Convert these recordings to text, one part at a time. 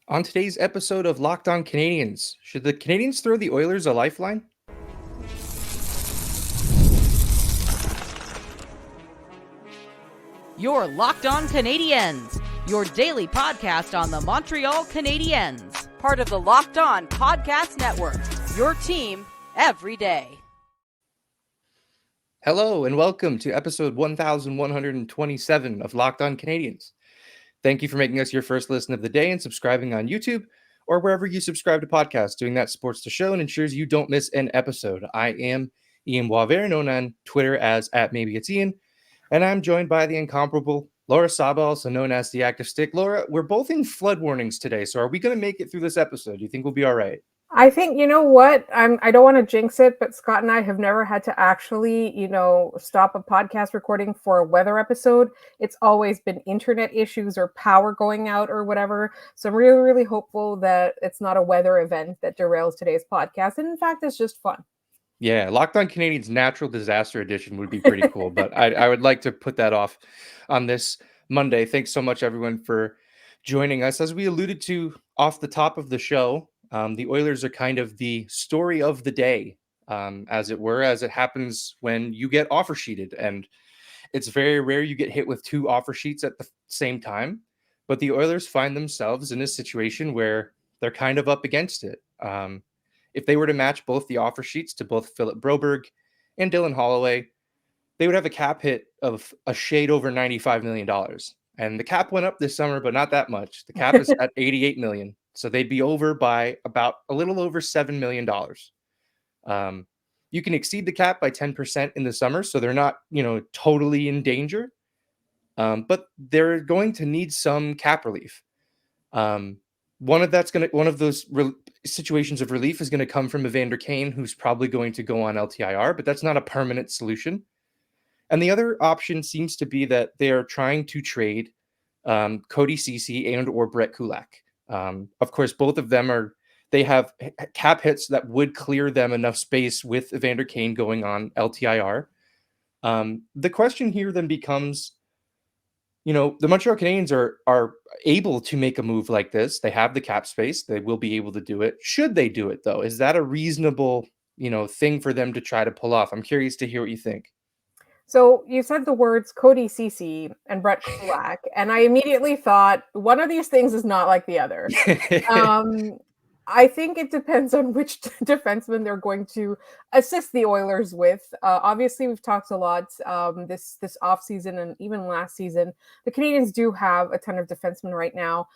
On today's episode of Locked On Canadiens, should the Canadiens throw the Oilers a lifeline? You're Locked On Canadiens, your daily podcast on the Montreal Canadiens, part of the Locked On Podcast Network, your team every day. Hello and welcome to episode 1127 of Locked On Canadiens. Thank you for making us your first listen of the day and subscribing on YouTube or wherever you subscribe to podcasts. Doing that supports the show and ensures you don't miss an episode. I am Ian Boisvert, known on Twitter as @MaybeIt'sIan, and I'm joined by the incomparable Laura Saba, also known as the Active Stick. Laura, we're both in flood warnings today, so are we going to make it through this episode? Do you think we'll be all right? I think, you know what, I don't want to jinx it, but Scott and I have never had to actually, stop a podcast recording for a weather episode. It's always been internet issues or power going out or whatever. So I'm really, really hopeful that it's not a weather event that derails today's podcast. And in fact, it's just fun. Yeah, Locked On Canadiens Natural Disaster Edition would be pretty cool, but I would like to put that off on this Monday. Thanks so much, everyone, for joining us. As we alluded to off the top of the show, the Oilers are kind of the story of the day, as it were, as it happens when you get offer sheeted. And it's very rare you get hit with two offer sheets at the same time. But the Oilers find themselves in a situation where they're kind of up against it. If they were to match both the offer sheets to both Philip Broberg and Dylan Holloway, they would have a cap hit of a shade over $95 million. And the cap went up this summer, but not that much. The cap is at $88 million. So they'd be over by about a little over $7 million. You can exceed the cap by 10% in the summer. So they're not, totally in danger. But they're going to need some cap relief. One of those situations of relief is going to come from Evander Kane, who's probably going to go on LTIR, but that's not a permanent solution. And the other option seems to be that they are trying to trade Cody Ceci and or Brett Kulak. Of course, both of them they have cap hits that would clear them enough space with Evander Kane going on LTIR. The question here then becomes, the Montreal Canadiens are able to make a move like this. They have the cap space. They will be able to do it. Should they do it, though? Is that a reasonable, thing for them to try to pull off? I'm curious to hear what you think. So you said the words Cody Ceci and Brett Kulak, and I immediately thought one of these things is not like the other. I think it depends on which defenseman they're going to assist the Oilers with. Obviously, we've talked a lot this offseason and even last season. The Canadiens do have a ton of defensemen right now.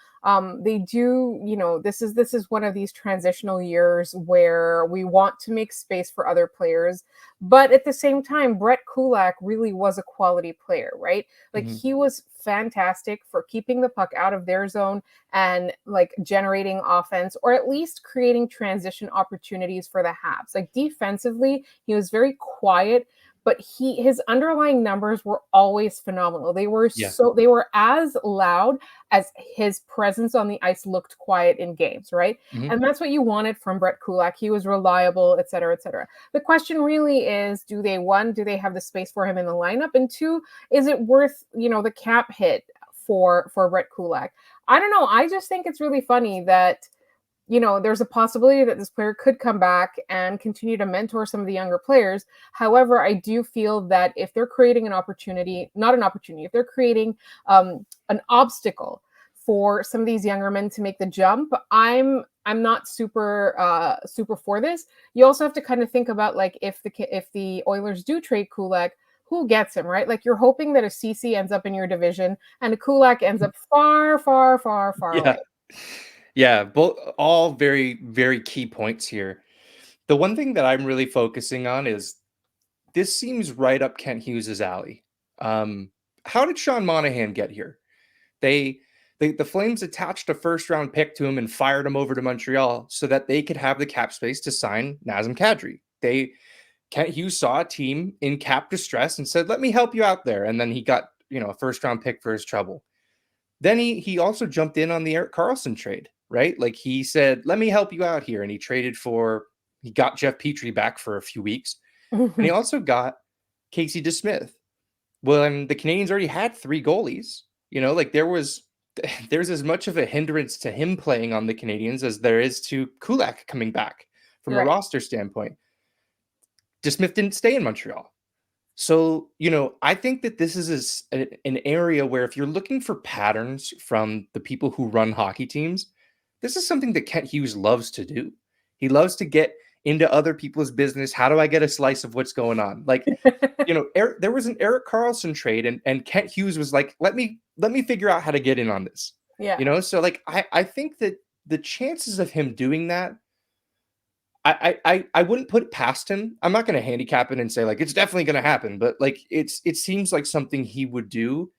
They do, this is one of these transitional years where we want to make space for other players. But at the same time, Brett Kulak really was a quality player, right? Like he was fantastic for keeping the puck out of their zone and like generating offense, or at least creating transition opportunities for the Habs. Like defensively, he was very quiet, but his underlying numbers were always phenomenal. They were they were as loud as his presence on the ice looked quiet in games, right? And that's what you wanted from Brett Kulak. He was reliable, et cetera, et cetera. The question really is, do they have the space for him in the lineup? And two, is it worth, the cap hit for Brett Kulak? I don't know. I just think it's really funny that, there's a possibility that this player could come back and continue to mentor some of the younger players. However, I do feel that if they're creating if they're creating an obstacle for some of these younger men to make the jump, I'm not super for this. You also have to kind of think about, like, if the Oilers do trade Kulak, who gets him, right? Like, you're hoping that a CC ends up in your division and a Kulak ends up far, far, far, far away. Yeah, both all very, very key points here. The one thing that I'm really focusing on is this seems right up Kent Hughes' alley. How did Sean Monahan get here? The Flames attached a first-round pick to him and fired him over to Montreal so that they could have the cap space to sign Nazem Kadri. Kent Hughes saw a team in cap distress and said, "Let me help you out there." And then he got, a first-round pick for his trouble. Then he also jumped in on the Erik Karlsson trade, right? Like, he said, "Let me help you out here." And he got Jeff Petrie back for a few weeks. And he also got Casey DeSmith. Well, and the Canadiens already had 3 goalies. There was there's as much of a hindrance to him playing on the Canadiens as there is to Kulak coming back from a Right. roster standpoint. DeSmith didn't stay in Montreal. So, I think that this is an area where if you're looking for patterns from the people who run hockey teams, this is something that Kent Hughes loves to do. He loves to get into other people's business. How do I get a slice of what's going on? Like, there was an Erik Karlsson trade, and Kent Hughes was like, let me figure out how to get in on this. Yeah. So like I think that the chances of him doing that, I wouldn't put it past him. I'm not going to handicap it and say like it's definitely going to happen, but like it seems like something he would do,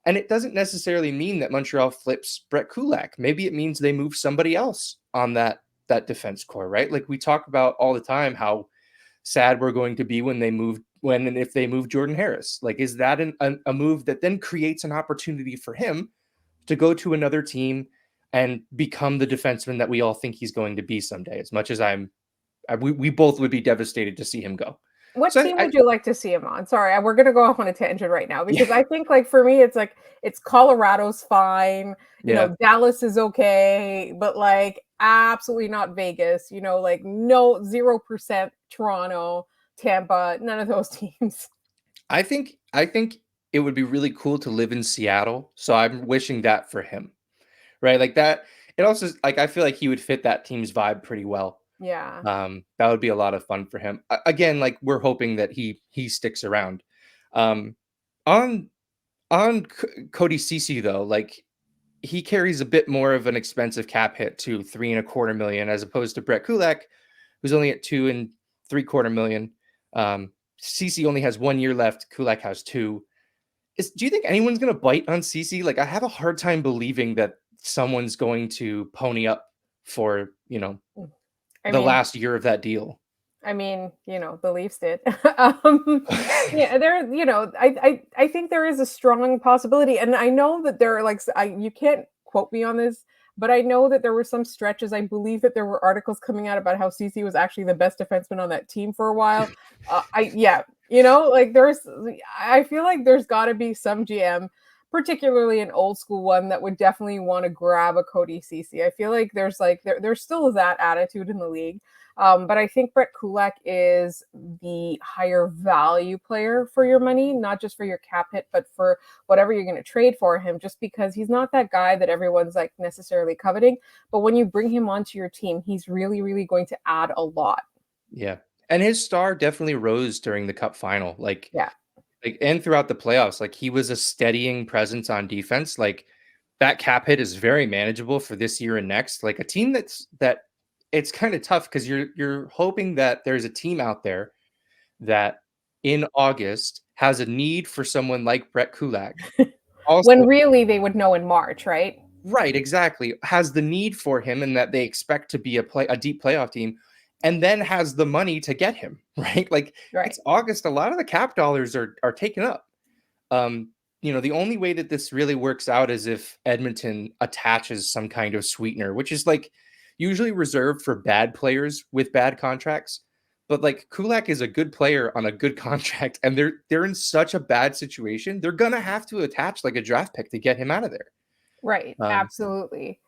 and it doesn't necessarily mean that Montreal flips Brett Kulak. Maybe it means they move somebody else on that defense core, right? Like we talk about all the time how sad we're going to be when and if they move Jordan Harris. Like, is that a move that then creates an opportunity for him to go to another team and become the defenseman that we all think he's going to be someday? As much as we both would be devastated to see him go. What So team would you like to see him on? Sorry, we're gonna go off on a tangent right now because I think like for me, it's Colorado's fine. yeah, Dallas is okay, but like absolutely not Vegas. Like no 0% Toronto, Tampa, none of those teams. I think it would be really cool to live in Seattle. So I'm wishing that for him, right? Like that. It also like I feel like he would fit that team's vibe pretty well. Yeah. That would be a lot of fun for him. Again, like we're hoping that he sticks around. Um, on Cody Ceci though, like he carries a bit more of an expensive cap hit to 3.25 million as opposed to Brett Kulak, who's only at 2.75 million. Ceci only has 1 year left. Kulak has 2. Do you think anyone's going to bite on Ceci? Like I have a hard time believing that someone's going to pony up for I the mean, last year of that deal. The Leafs did. Yeah, there, I think there is a strong possibility, and I know that there are you can't quote me on this, but I know that there were some stretches. I believe that there were articles coming out about how CC was actually the best defenseman on that team for a while. Yeah, like I feel like there's got to be some GM, particularly an old school one, that would definitely want to grab a Cody Ceci. I feel like there's still that attitude in the league. But I think Brett Kulak is the higher value player for your money, not just for your cap hit, but for whatever you're going to trade for him, just because he's not that guy that everyone's like necessarily coveting. But when you bring him onto your team, he's really, really going to add a lot. Yeah. And his star definitely rose during the cup final. Yeah. And throughout the playoffs, like he was a steadying presence on defense. Like that cap hit is very manageable for this year and next. Like a team that it's kind of tough because you're hoping that there's a team out there that in August has a need for someone like Brett Kulak. When Also, really they would know in March, right? right, exactly. Has the need for him and that they expect to be a deep playoff team, and then has the money to get him, right? Like Right. it's August, a lot of the cap dollars are taken up. The only way that this really works out is if Edmonton attaches some kind of sweetener, which is like usually reserved for bad players with bad contracts. But like Kulak is a good player on a good contract, and they're in such a bad situation, they're gonna have to attach like a draft pick to get him out of there. Right. Um, Absolutely.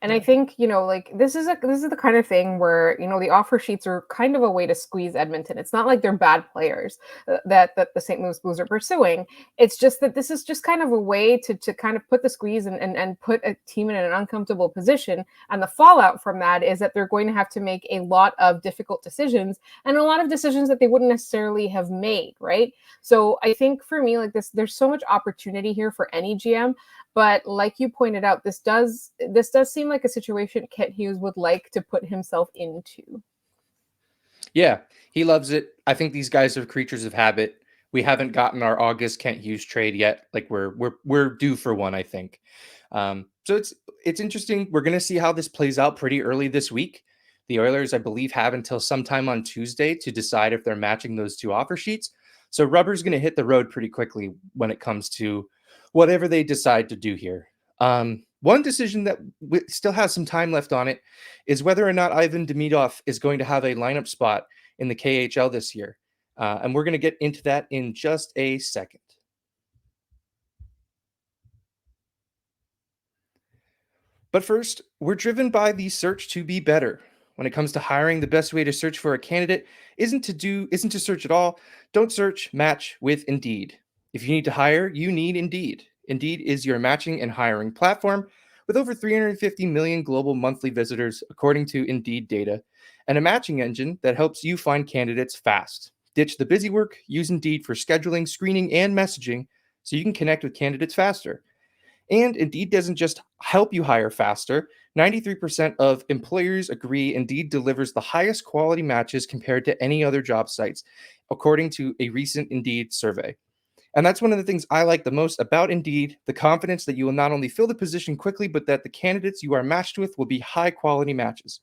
And I yeah. think, like this is the kind of thing where, the offer sheets are kind of a way to squeeze Edmonton. It's not like they're bad players that the St. Louis Blues are pursuing. It's just that this is just kind of a way to kind of put the squeeze and put a team in an uncomfortable position. And the fallout from that is that they're going to have to make a lot of difficult decisions and a lot of decisions that they wouldn't necessarily have made, right? So I think for me, like there's so much opportunity here for any GM. But like you pointed out, this does seem like a situation Kent Hughes would like to put himself into. Yeah, he loves it. I think these guys are creatures of habit. We haven't gotten our August Kent Hughes trade yet. Like we're due for one, I think. So it's interesting. We're gonna see how this plays out pretty early this week. The Oilers, I believe, have until sometime on Tuesday to decide if they're matching those two offer sheets. So rubber's gonna hit the road pretty quickly when it comes to whatever they decide to do here. One decision that still has some time left on it is whether or not Ivan Demidov is going to have a lineup spot in the KHL this year. And we're going to get into that in just a second. But first, we're driven by the search to be better. When it comes to hiring, the best way to search for a candidate isn't to search at all. Don't search, match with Indeed. If you need to hire, you need Indeed. Indeed is your matching and hiring platform with over 350 million global monthly visitors, according to Indeed data, and a matching engine that helps you find candidates fast. Ditch the busy work, use Indeed for scheduling, screening, and messaging so you can connect with candidates faster. And Indeed doesn't just help you hire faster. 93% of employers agree Indeed delivers the highest quality matches compared to any other job sites, according to a recent Indeed survey. And that's one of the things I like the most about Indeed, the confidence that you will not only fill the position quickly, but that the candidates you are matched with will be high quality matches.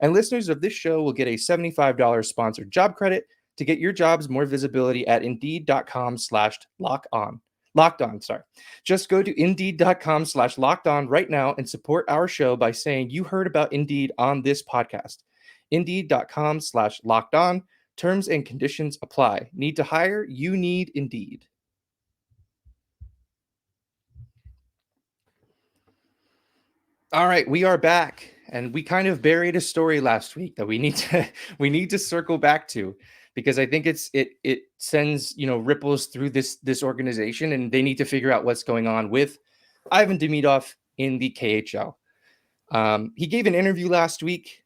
And listeners of this show will get a $75 sponsored job credit to get your jobs more visibility at Indeed.com/lock-on. Locked on, sorry. Just go to Indeed.com/locked on right now and support our show by saying you heard about Indeed on this podcast. Indeed.com/locked on. Terms and conditions apply. Need to hire? You need Indeed. All right, we are back, and we kind of buried a story last week that we need to circle back to, because I think it sends ripples through this organization, and they need to figure out what's going on with Ivan Demidov in the KHL. He gave an interview last week.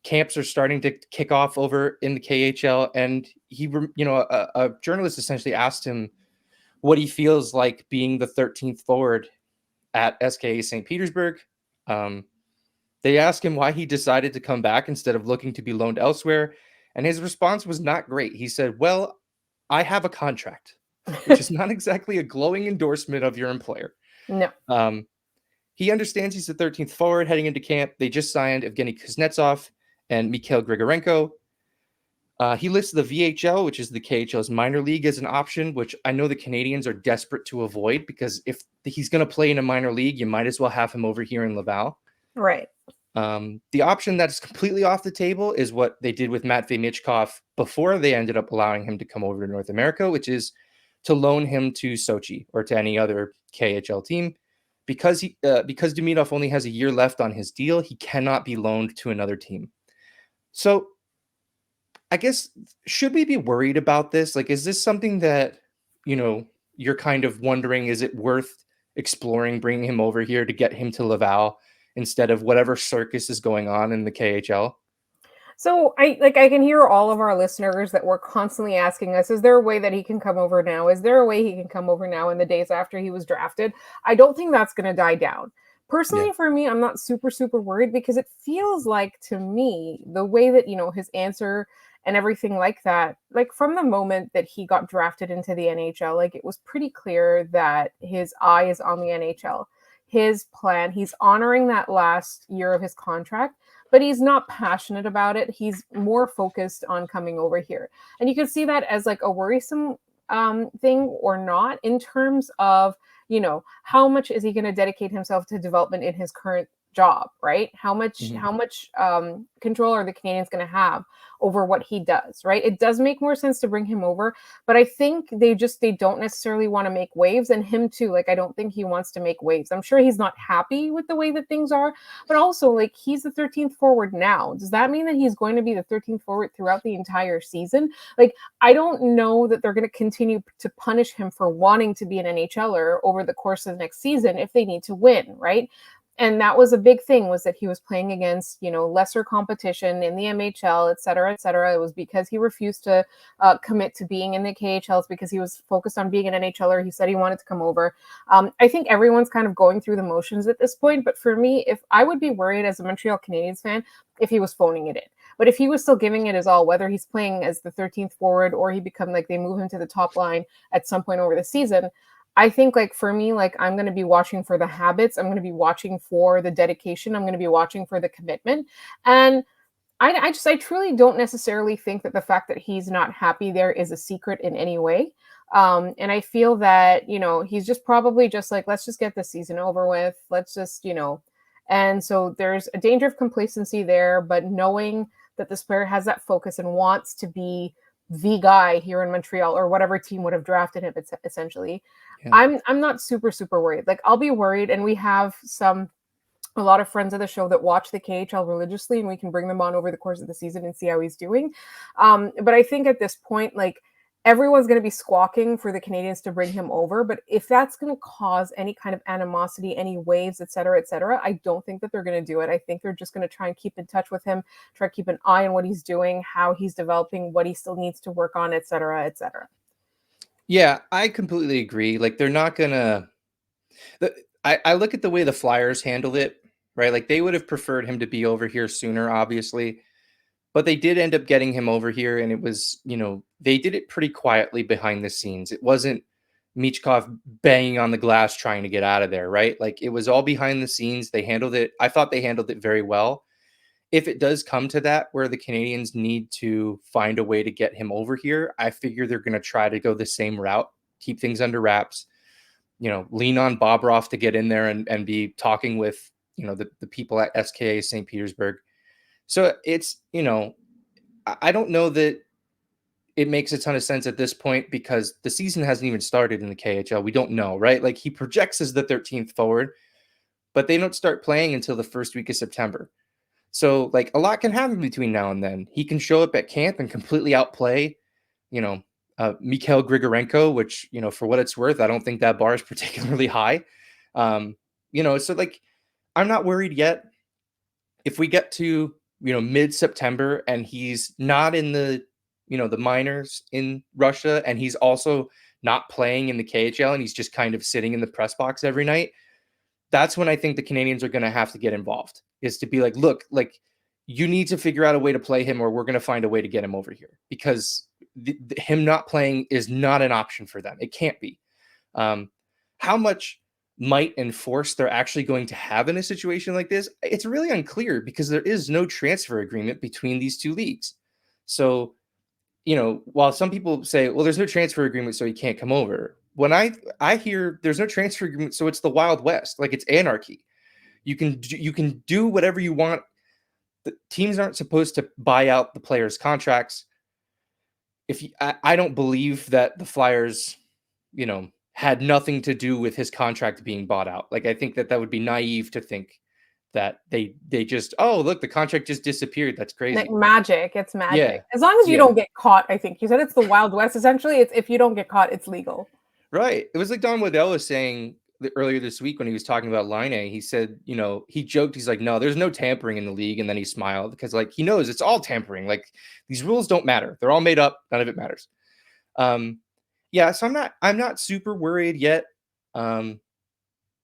Camps are starting to kick off over in the KHL, and a journalist essentially asked him what he feels like being the 13th forward at SKA St. Petersburg. They asked him why he decided to come back instead of looking to be loaned elsewhere, and his response was not great. He said, "Well, I have a contract," which is not exactly a glowing endorsement of your employer. No. He understands he's the 13th forward heading into camp. They just signed Evgeny Kuznetsov and Mikhail Grigorenko. He lists the VHL, which is the KHL's minor league, as an option, which I know the Canadiens are desperate to avoid, because if he's going to play in a minor league, you might as well have him over here in Laval. Right. The option that's completely off the table is what they did with Matvei Michkov before they ended up allowing him to come over to North America, which is to loan him to Sochi or to any other KHL team. Because Demidov only has a year left on his deal, he cannot be loaned to another team. So I guess, should we be worried about this? Like, is this something that, you're kind of wondering, is it worth exploring bringing him over here to get him to Laval instead of whatever circus is going on in the KHL? So I can hear all of our listeners that were constantly asking us, is there a way that he can come over now? Is there a way he can come over now in the days after he was drafted? I don't think that's going to die down. Personally, For me, I'm not super, super worried, because it feels like, to me, the way that, his answer and everything like that, like from the moment that he got drafted into the NHL, like it was pretty clear that his eye is on the NHL. His plan, he's honoring that last year of his contract, but he's not passionate about it. He's more focused on coming over here. And you can see that as like a worrisome thing or not, in terms of, how much is he going to dedicate himself to development in his current job, right? How much control are the Canadiens going to have over what he does, right? It does make more sense to bring him over, but I think they don't necessarily want to make waves, and him too. Like, I don't think he wants to make waves. I'm sure he's not happy with the way that things are, but also, like, he's the 13th forward now. Does that mean that he's going to be the 13th forward throughout the entire season? Like, I don't know that they're going to continue to punish him for wanting to be an NHLer over the course of the next season if they need to win, right? And that was a big thing, was that he was playing against, lesser competition in the MHL, et cetera, et cetera. It was because he refused to commit to being in the KHL. It's because he was focused on being an NHLer. He said he wanted to come over. I think everyone's kind of going through the motions at this point. But for me, if I would be worried as a Montreal Canadiens fan if he was phoning it in. But if he was still giving it his all, whether he's playing as the 13th forward or he become like they move him to the top line at some point over the season, I think, like, for me, like, I'm going to be watching for the habits. I'm going to be watching for the dedication. I'm going to be watching for the commitment. And I truly don't necessarily think that the fact that he's not happy there is a secret in any way. And I feel that, he's just probably just like, let's just get this season over with. Let's just, and so there's a danger of complacency there, but knowing that this player has that focus and wants to be the guy here in Montreal, or whatever team would have drafted him, essentially. Yeah. I'm not super, super worried. Like, I'll be worried, and we have some a lot of friends of the show that watch the KHL religiously, and we can bring them on over the course of the season and see how he's doing. But I think at this point, like, everyone's going to be squawking for the Canadiens to bring him over. But if that's going to cause any kind of animosity, any waves, et cetera, I don't think that they're going to do it. I think they're just going to try and keep in touch with him, try to keep an eye on what he's doing, how he's developing, what he still needs to work on, et cetera, et cetera. Yeah, I completely agree. Like, they're not going to... I look at the way the Flyers handled it, right? Like, they would have preferred him to be over here sooner, obviously. But they did end up getting him over here, and it was, they did it pretty quietly behind the scenes. It wasn't Michkov banging on the glass trying to get out of there, right? Like, it was all behind the scenes. They handled it. I thought they handled it very well. If it does come to that where the Canadiens need to find a way to get him over here, I figure they're going to try to go the same route, keep things under wraps, lean on Bobroff to get in there and be talking with, the people at SKA St. Petersburg. So it's, I don't know that it makes a ton of sense at this point because the season hasn't even started in the KHL. We don't know, right? Like, he projects as the 13th forward, but they don't start playing until the first week of September. So, like, a lot can happen between now and then. He can show up at camp and completely outplay, Mikhail Grigorenko, which, for what it's worth, I don't think that bar is particularly high. So, like, I'm not worried yet. If we get to, mid-September and he's not in the, the minors in Russia, and he's also not playing in the KHL and he's just kind of sitting in the press box every night, that's when I think the Canadiens are going to have to get involved, is to be like, look, like, you need to figure out a way to play him, or we're going to find a way to get him over here, because him not playing is not an option for them. It can't be. How much might and force they're actually going to have in a situation like this, it's really unclear, because there is no transfer agreement between these two leagues. So, while some people say, well, there's no transfer agreement, so he can't come over, when I hear there's no transfer agreement, so it's the Wild West, like, it's anarchy. You can do whatever you want. The teams aren't supposed to buy out the players' contracts. I don't believe that the Flyers, had nothing to do with his contract being bought out. Like, I think that would be naive to think that they just, oh, look, the contract just disappeared. That's crazy. Like magic. It's magic. Yeah. As long as you don't get caught, I think. You said it's the Wild West. Essentially, it's if you don't get caught, it's legal. Right. It was like Don Waddell was saying earlier this week when he was talking about Laine. He said, he joked, he's like, no, there's no tampering in the league. And then he smiled because, like, he knows it's all tampering. Like, these rules don't matter. They're all made up. None of it matters. Yeah, so I'm not super worried yet. Again,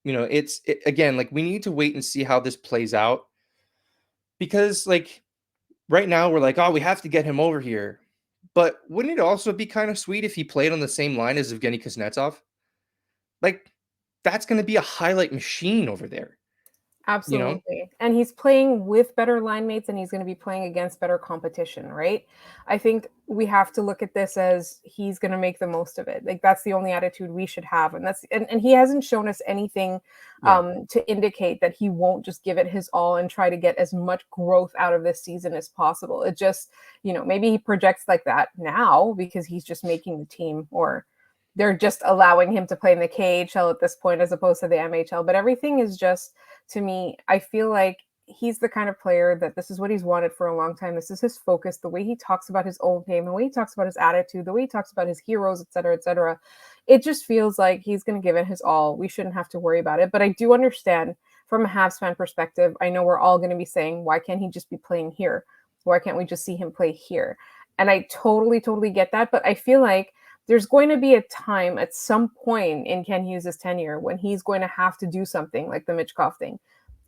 like, we need to wait and see how this plays out, because, like, right now we're like, oh, we have to get him over here. But wouldn't it also be kind of sweet if he played on the same line as Evgeny Kuznetsov? Like, that's going to be a highlight machine over there. Absolutely. And he's playing with better line mates, and he's going to be playing against better competition, right? I think we have to look at this as he's going to make the most of it. Like, that's the only attitude we should have. And and he hasn't shown us anything to indicate that he won't just give it his all and try to get as much growth out of this season as possible. It just, maybe he projects like that now because he's just making the team, or they're just allowing him to play in the KHL at this point as opposed to the MHL. But everything is just, to me, I feel like he's the kind of player that this is what he's wanted for a long time. This is his focus. The way he talks about his own game, the way he talks about his attitude, the way he talks about his heroes, et cetera, et cetera. It just feels like he's going to give it his all. We shouldn't have to worry about it. But I do understand from a Habs fan perspective, I know we're all going to be saying, why can't he just be playing here? Why can't we just see him play here? And I totally, totally get that. But I feel like there's going to be a time at some point in Ken Hughes' tenure when he's going to have to do something like the Michkov thing.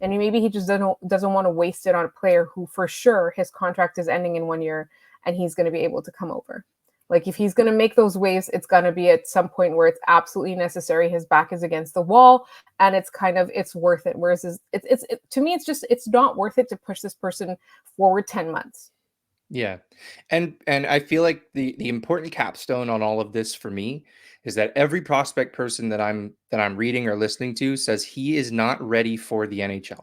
And maybe he just doesn't want to waste it on a player who, for sure, his contract is ending in 1 year and he's going to be able to come over. Like, if he's going to make those waves, it's going to be at some point where it's absolutely necessary. His back is against the wall and it's worth it. Whereas to me, it's not worth it to push this person forward 10 months. Yeah. And I feel like the important capstone on all of this for me is that every prospect person that I'm reading or listening to says he is not ready for the NHL.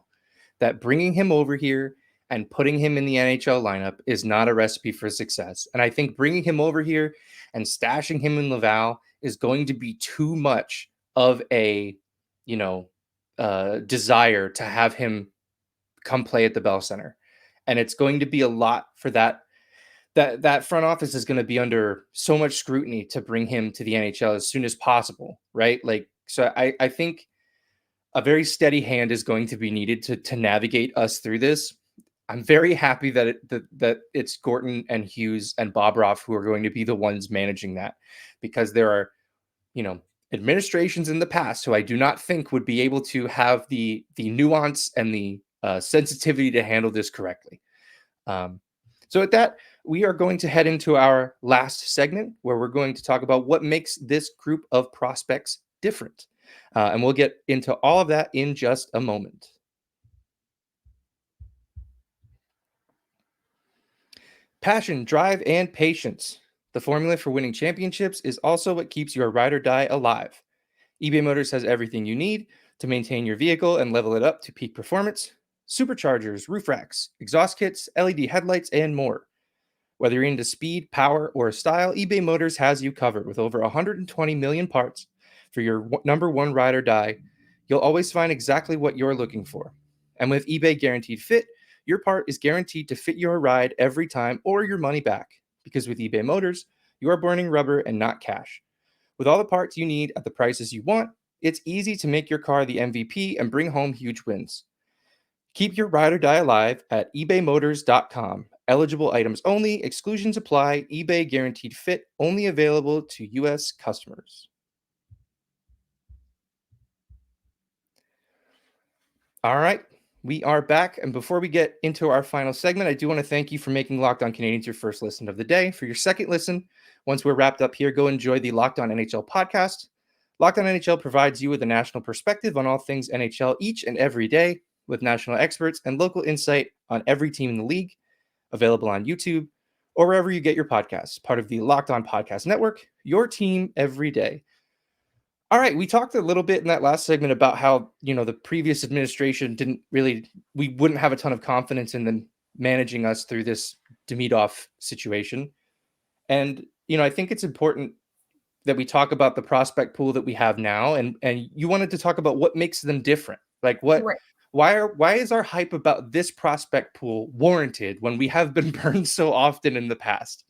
That bringing him over here and putting him in the NHL lineup is not a recipe for success. And I think bringing him over here and stashing him in Laval is going to be too much of a, desire to have him come play at the Bell Center. And it's going to be a lot for that front office is going to be under so much scrutiny to bring him to the NHL as soon as possible, right? Like, so I think a very steady hand is going to be needed to navigate us through this. I'm very happy that that it's Gorton and Hughes and Bobroff who are going to be the ones managing that, because there are, administrations in the past who I do not think would be able to have the nuance and the sensitivity to handle this correctly. So with that, we are going to head into our last segment where we're going to talk about what makes this group of prospects different. And we'll get into all of that in just a moment. Passion, drive, and patience. The formula for winning championships is also what keeps your ride or die alive. eBay Motors has everything you need to maintain your vehicle and level it up to peak performance. Superchargers, roof racks, exhaust kits, LED headlights, and more. Whether you're into speed, power, or style, eBay Motors has you covered with over 120 million parts for your number one ride or die. You'll always find exactly what you're looking for. And with eBay Guaranteed Fit, your part is guaranteed to fit your ride every time or your money back. Because with eBay Motors, you are burning rubber and not cash. With all the parts you need at the prices you want, it's easy to make your car the MVP and bring home huge wins. Keep your ride or die alive at ebaymotors.com. Eligible items only, exclusions apply, eBay Guaranteed Fit only available to U.S. customers. All right, we are back. And before we get into our final segment, I do want to thank you for making Locked On Canadiens your first listen of the day. For your second listen, once we're wrapped up here, go enjoy the Locked On NHL podcast. Locked On NHL provides you with a national perspective on all things NHL each and every day, with national experts and local insight on every team in the league. Available on YouTube or wherever you get your podcasts. Part of the Locked On Podcast Network, your team every day. All right, we talked a little bit in that last segment about how, the previous administration we wouldn't have a ton of confidence in them managing us through this Demidov situation. And, I think it's important that we talk about the prospect pool that we have now. And you wanted to talk about what makes them different. Like Right. why is our hype about this prospect pool warranted when we have been burned so often in the past?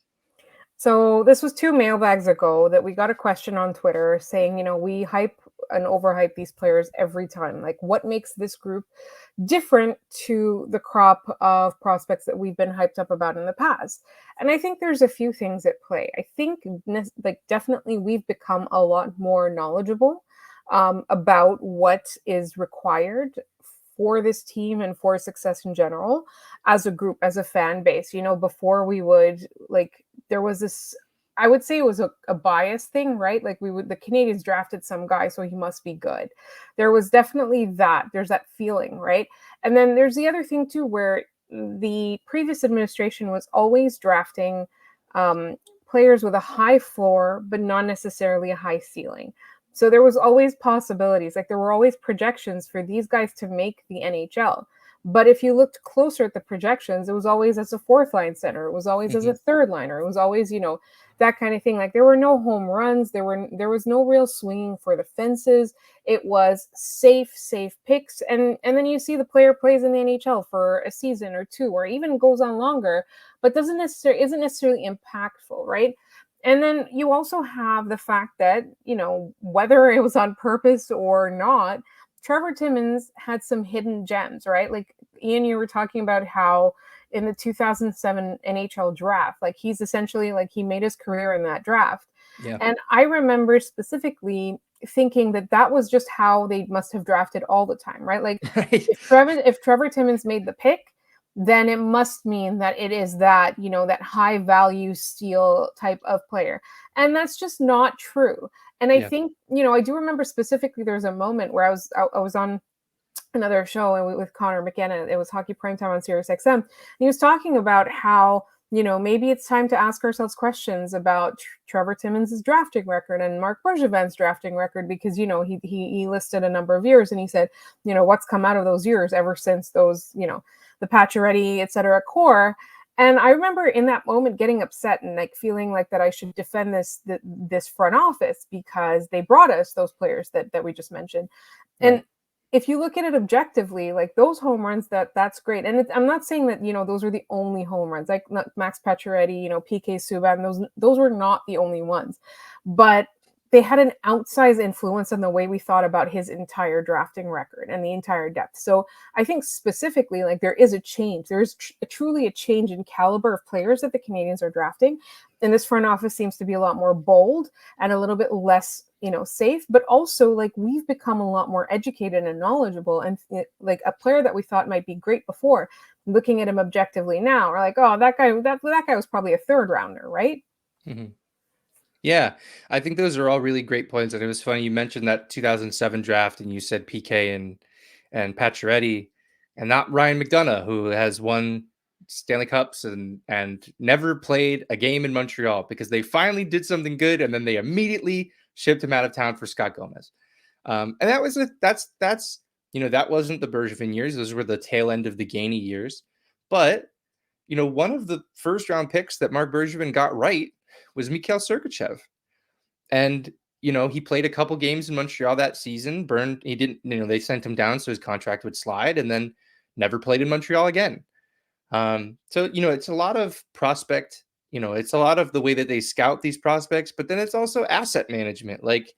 So this was 2 mailbags ago that we got a question on Twitter saying, we hype and overhype these players every time. Like, what makes this group different to the crop of prospects that we've been hyped up about in the past? And I think there's a few things at play. I think, definitely we've become a lot more knowledgeable about what is required for this team and for success in general as a group, as a fan base. Before we would, there was this, I would say it was a bias thing, right? Like the Canadiens drafted some guy, so he must be good. There was definitely there's that feeling, right? And then there's the other thing too, where the previous administration was always drafting players with a high floor, but not necessarily a high ceiling. So there was always possibilities, there were always projections for these guys to make the NHL. But if you looked closer at the projections, it was always as a fourth line center. It was always as a third liner. It was always, that kind of thing. There were no home runs. There was no real swinging for the fences. It was safe picks. And then you see the player plays in the NHL for a season or two, or even goes on longer, but isn't necessarily impactful, right? And then you also have the fact that, whether it was on purpose or not, Trevor Timmins had some hidden gems, right? Like, Ian, you were talking about how in the 2007 NHL draft, he's essentially, he made his career in that draft. Yeah. And I remember specifically thinking that was just how they must have drafted all the time, right? Right. If Trevor Timmins made the pick, then it must mean that it is that, that high value steal type of player. And that's just not true. And I think, I do remember specifically there was a moment where I was on another show with Connor McKenna. It was Hockey Primetime on Sirius XM. And he was talking about how, maybe it's time to ask ourselves questions about Trevor Timmins' drafting record and Marc Bergevin's drafting record, because, he listed a number of years and he said, what's come out of those years ever since those, the Pacioretty, et cetera, core. And I remember in that moment getting upset and feeling like that I should defend this front office because they brought us those players that we just mentioned. Right. And if you look at it objectively, like those home runs, that's great. And I'm not saying that, those are the only home runs, like Max Pacioretty, PK Subban, those were not the only ones, but they had an outsized influence on the way we thought about his entire drafting record and the entire depth. So I think specifically, like, there is a change. There's truly a change in caliber of players that the Canadiens are drafting. And this front office seems to be a lot more bold and a little bit less, safe, but also like we've become a lot more educated and knowledgeable. And like a player that we thought might be great before, looking at him objectively now, we're like, oh, that guy was probably a third rounder, right? Mm-hmm. Yeah, I think those are all really great points. And it was funny you mentioned that 2007 draft, and you said PK and Pacioretty, and not Ryan McDonough, who has won Stanley Cups and never played a game in Montreal because they finally did something good, and then they immediately shipped him out of town for Scott Gomez. And that was that wasn't the Bergevin years; those were the tail end of the Gainey years. But one of the first round picks that Marc Bergevin got right was Mikhail Sergachev. And, he played a couple games in Montreal that season, he didn't, they sent him down so his contract would slide, and then never played in Montreal again. So, it's a lot of prospect, it's a lot of the way that they scout these prospects, but then it's also asset management. Like,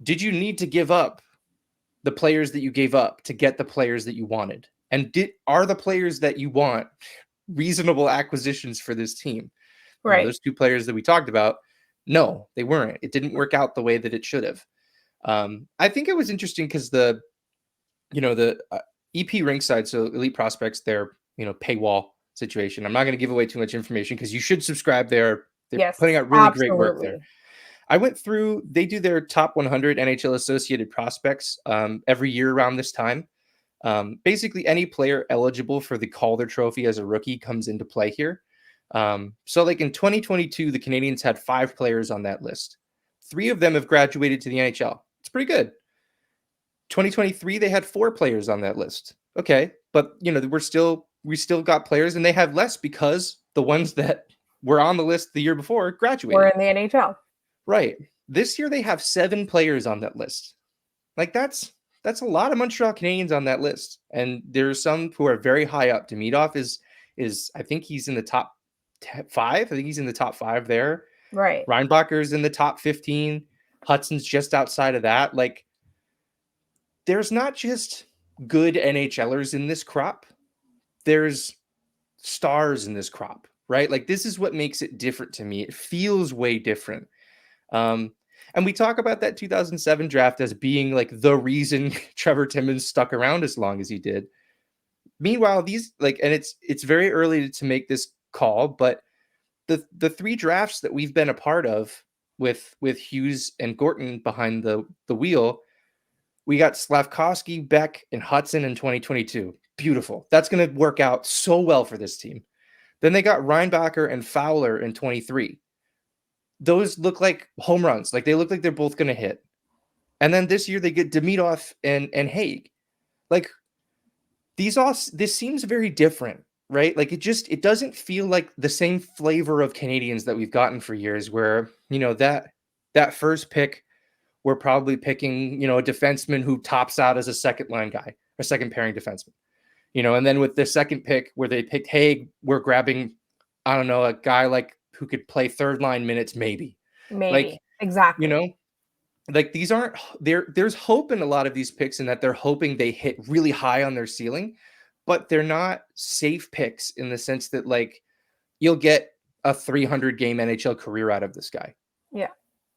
did you need to give up the players that you gave up to get the players that you wanted? And are the players that you want reasonable acquisitions for this team? Right. Those two players that we talked about, no, they weren't. It didn't work out the way that it should have. I think it was interesting because the EP Rinkside, so Elite Prospects, their paywall situation. I'm not going to give away too much information because you should subscribe there. They're putting out really great work there. I went through, they do their top 100 NHL associated prospects every year around this time. Basically, any player eligible for the Calder Trophy as a rookie comes into play here. So like in 2022, the Canadiens had 5 players on that list. 3 of them have graduated to the NHL. It's pretty good. 2023, they had 4 players on that list. Okay. But we still got players, and they have less because the ones that were on the list the year before graduated. We're in the NHL. Right. This year they have 7 players on that list. Like that's a lot of Montreal Canadiens on that list. And there's some who are very high up. Demidov is I think he's in the top 5. I think he's in the top 5 there. Right. Reinbacher's in the top 15. Hudson's just outside of that. Like, there's not just good NHLers in this crop. There's stars in this crop, right? Like, this is what makes it different to me. It feels way different. And we talk about that 2007 draft as being like the reason Trevor Timmins stuck around as long as he did. Meanwhile, these and it's very early to make this call, but the 3 drafts that we've been a part of with Hughes and Gorton behind the wheel, we got Slavkovsky, Beck, and Hudson in 2022. Beautiful. That's going to work out so well for this team. Then they got Reinbacher and Fowler in 23. Those look like home runs. Like, they look like they're both going to hit. And then this year they get Demidov and Haig. Like, this seems very different, right? Like, it doesn't feel like the same flavor of Canadiens that we've gotten for years, where, that first pick, we're probably picking, a defenseman who tops out as a second line guy, a second pairing defenseman, and then with the second pick where they picked Haig, we're grabbing, I don't know, a guy like who could play third line minutes, maybe. Like, exactly. Like, these aren't there's hope in a lot of these picks in that they're hoping they hit really high on their ceiling, but they're not safe picks in the sense that, like, you'll get a 300 game NHL career out of this guy.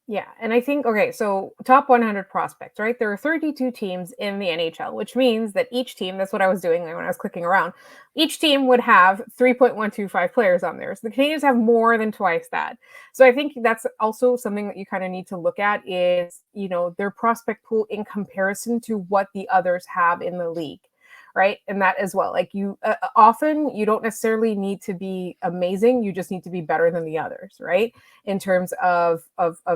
Yeah. And I think, okay, so top 100 prospects, right? There are 32 teams in the NHL, which means that each team, that's what I was doing when I was clicking around, each team would have 3.125 players on there. So the Canadiens have more than twice that. So I think that's also something that you kind of need to look at is, their prospect pool in comparison to what the others have in the league. Right. And that as well, like, you often you don't necessarily need to be amazing. You just need to be better than the others. Right. In terms of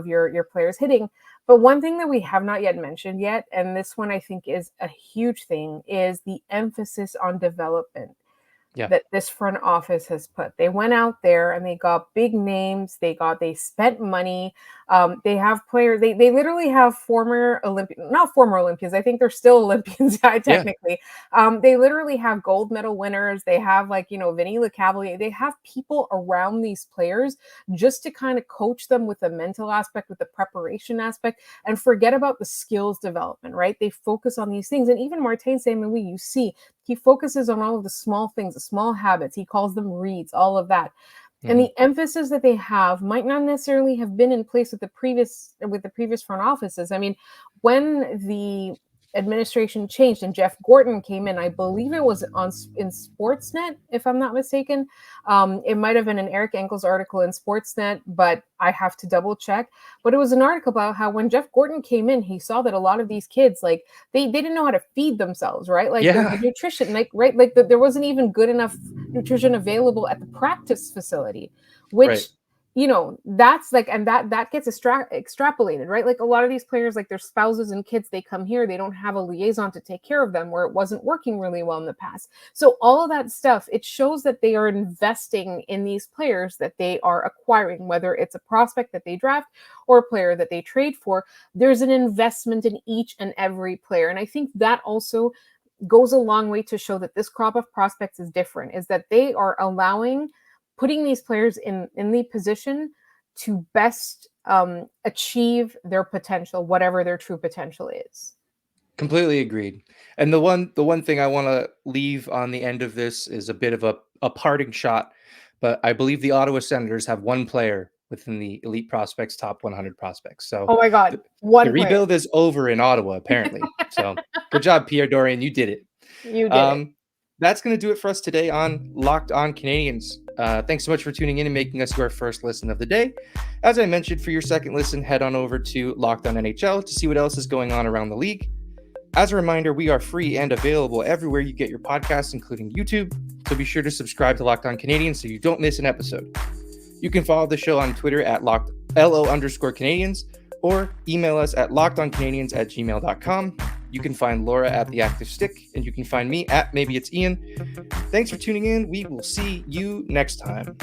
your players hitting. But one thing that we have not yet mentioned yet, and this one I think is a huge thing, is the emphasis on development. that this front office has put. They went out there and they got big names. They spent money. They have players. They literally have not former Olympians. I think they're still Olympians technically. They literally have gold medal winners. They have Vinny Lecavalier. They have people around these players just to kind of coach them with the mental aspect, with the preparation aspect, and forget about the skills development, right? They focus on these things. And even Martin Saint-Louis, you see, he focuses on all of the small things, the small habits. He calls them reads, all of that. Mm-hmm. And the emphasis that they have might not necessarily have been in place with the previous front offices. I mean, when the administration changed and Jeff Gorton came in, I believe it was in Sportsnet, if I'm not mistaken. It might have been an Eric Engels article in Sportsnet, but I have to double check. But it was an article about how when Jeff Gorton came in, he saw that a lot of these kids, like they didn't know how to feed themselves, right? Like the nutrition, there wasn't even good enough nutrition available at the practice facility, which that's and that gets extrapolated, right? Like a lot of these players, like their spouses and kids, they come here, they don't have a liaison to take care of them, where it wasn't working really well in the past. So all of that stuff, it shows that they are investing in these players that they are acquiring, whether it's a prospect that they draft or a player that they trade for. There's an investment in each and every player. And I think that also goes a long way to show that this crop of prospects is different, is that they are putting these players in the position to best achieve their potential, whatever their true potential is. Completely agreed. And the one thing I want to leave on the end of this is a bit of a parting shot, but I believe the Ottawa Senators have one player within the Elite Prospects top 100 prospects. So oh my God, the rebuild is over in Ottawa, apparently. So good job, Pierre Dorion. You did it. You did it. That's going to do it for us today on Locked On Canadiens. Thanks so much for tuning in and making us your first listen of the day. As I mentioned, for your second listen, head on over to Locked On NHL to see what else is going on around the league. As a reminder, we are free and available everywhere you get your podcasts, including YouTube. So be sure to subscribe to Locked On Canadiens so you don't miss an episode. You can follow the show on Twitter at LO_Canadiens or email us at lockedoncanadiens@gmail.com. You can find Laura at The Active Stick, and you can find me at Maybe It's Ian. Thanks for tuning in. We will see you next time.